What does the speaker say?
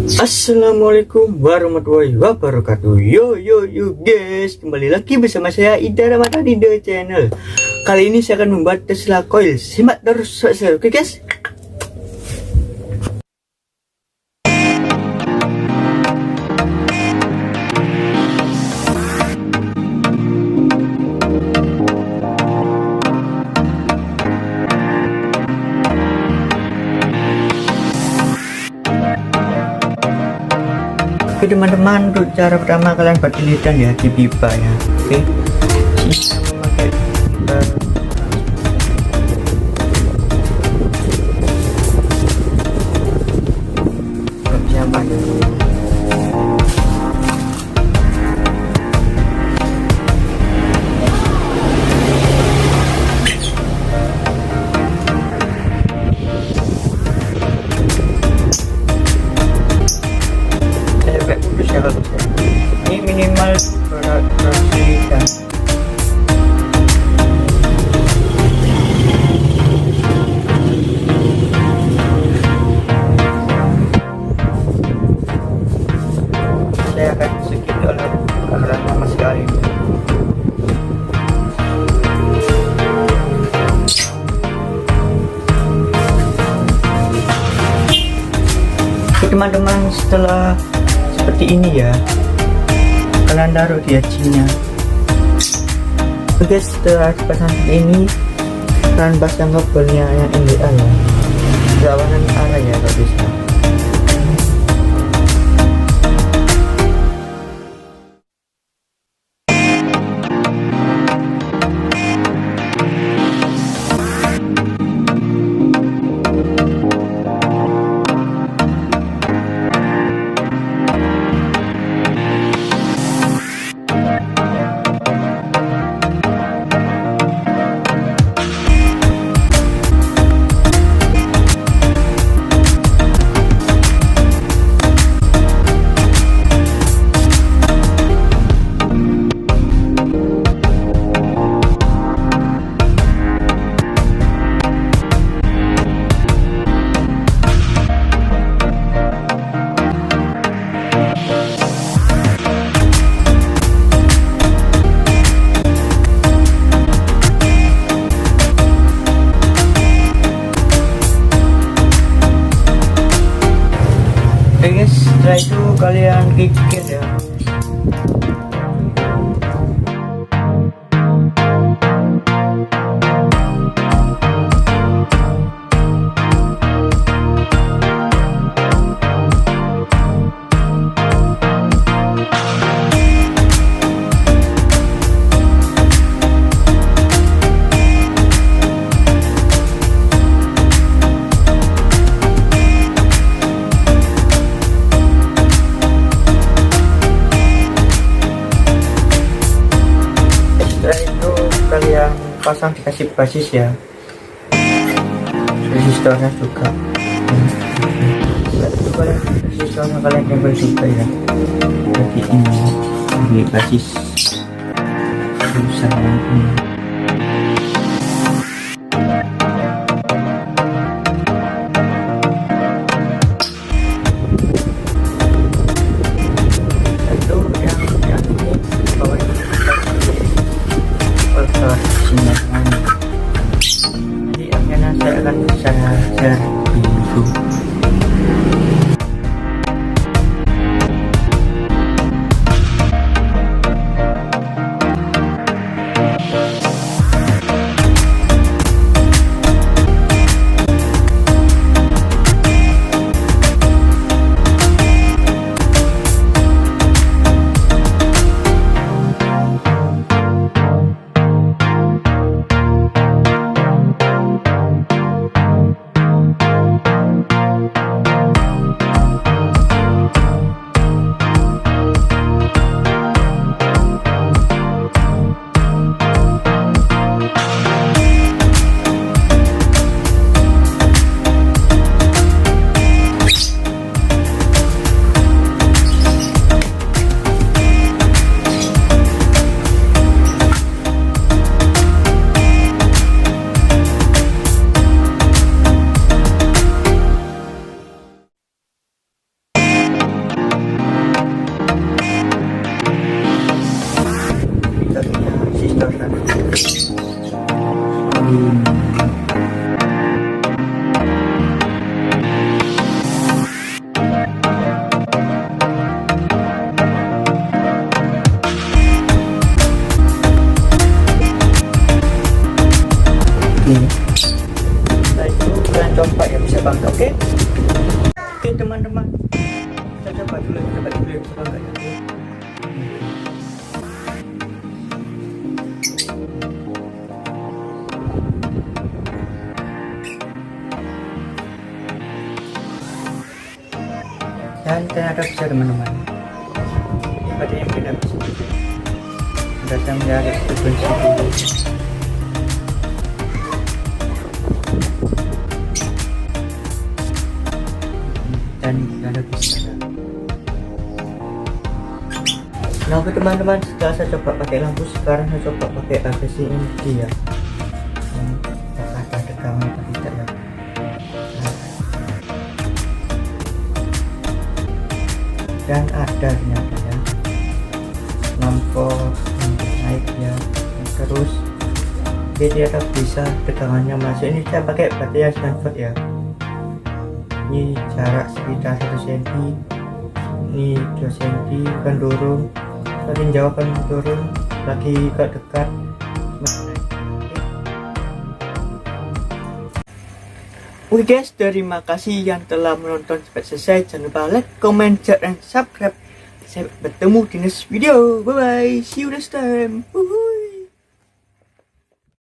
Assalamualaikum warahmatullahi wabarakatuh. Yo guys, kembali lagi bersama saya Idzar di The Channel. Kali ini saya akan membuat Tesla Coil. Simak terus, oke guys. Oke teman-teman, untuk cara pertama kalian buat lilitan ya di pipa ya. Oke, kita memakai pipa. Siapa ya? Ini minimal berapa? Saya akan sedikit alat lama sekali. Teman-teman, setelah seperti ini ya, kalian taruh di heatsinknya. Oke, setelah dipasang seperti ini, kalian pasang kabelnya yang NDA ya, berlawanan arah ya kalau bisa. Setelah itu kalian gigit ya. Kalian pasang dikasih basis ya, resistornya juga. Setelah itu kalian resistornya kalian tempel juga ya, jadi ini di basis besar ini. Jadi akhirnya saya akan share dulu. Oke teman-teman, kita coba dulu coba enggak ya. Dan ternyata bisa teman-teman, seperti yang kita bisa datang dari frekuensi dulu. Dan ada bisa. Nah oke teman-teman, setelah saya coba pakai lampu, sekarang saya coba pakai APC ini ya. Apakah ada tegangan atau tidak ya? Dan ada ternyata ya, lampu naik ya, terus dia tidak bisa tegangannya masuk. Ini saya pakai baterai 9 volt ya, ini jarak sekitar 1 cm, ini 2 cm kan turun, semakin jauh kan turun, lagi ke dekat. Oke guys, terima kasih yang telah menonton sampai selesai. Jangan lupa like, comment, share, dan subscribe. Sampai bertemu di next video. Bye bye. See you next time. Woohoo.